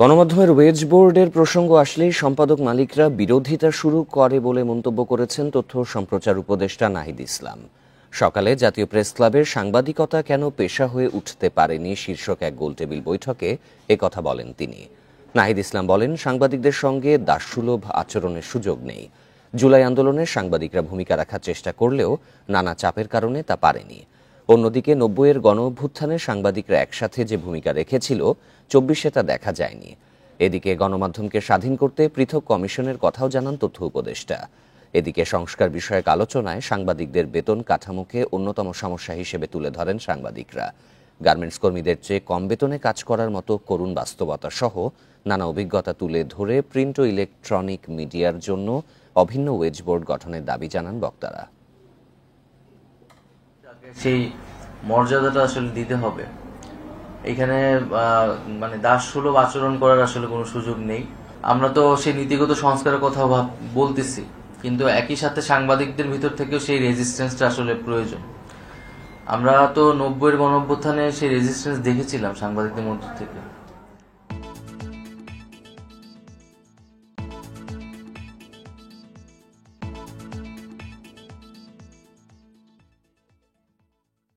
গণমাধ্যমের ওয়েজ বোর্ডের প্রসঙ্গ আসলেই সম্পাদক মালিকরা বিরোধিতা শুরু করে বলে মন্তব্য করেছেন তথ্য সম্প্রচার উপদেষ্টা নাহিদ ইসলাম। সকালে জাতীয় প্রেস ক্লাবের সাংবাদিকতা কেন পেশা হয়ে উঠতে পারেনি শীর্ষক এক গোলটেবিল বৈঠকে একথা বলেন তিনি। নাহিদ ইসলাম বলেন, সাংবাদিকদের সঙ্গে দাসসুলভ আচরণের সুযোগ নেই। জুলাই আন্দোলনে সাংবাদিকরা ভূমিকা রাখার চেষ্টা করলেও নানা চাপের কারণে তা পারেনি। অন্যদিকে ৯০-এর গণঅভ্যুত্থানে সাংবাদিকরা একসাথে যে ভূমিকা রেখেছিল ২৪-এ তা দেখা যায়নি। এদিকে গণমাধ্যমকে স্বাধীন করতে পৃথক কমিশনের কথাও জানান তথ্য উপদেষ্টা। এদিকে সংস্কার বিষয়ক আলোচনায় সাংবাদিকদের বেতন কাঠামোকে অন্যতম সমস্যা হিসেবে তুলে ধরেন সাংবাদিকরা। গার্মেন্টস কর্মীদের চেয়ে কম বেতনে কাজ করার মতো করুণ বাস্তবতা সহ নানা অভিজ্ঞতা তুলে ধরে প্রিন্ট ও ইলেকট্রনিক মিডিয়ার জন্য অভিন্ন ওয়েজ বোর্ড গঠনের দাবি জানান বক্তারা। সেই মর্যাদাটা আসলে দিতে হবে। এখানে মানে দাসসুলভ আচরণ করার আসলে কোনো সুযোগ নেই। আমরা তো সেই নীতিগত সংস্কারের কথা বলতেছি, কিন্তু একই সাথে সাংবাদিকদের ভিতর থেকেও সেই রেজিস্ট্যান্সটা আসলে প্রয়োজন। আমরা তো ৯০-এর গণঅভ্যুত্থানে সেই রেজিস্ট্যান্স দেখেছিলাম সাংবাদিকদের মধ্য থেকে।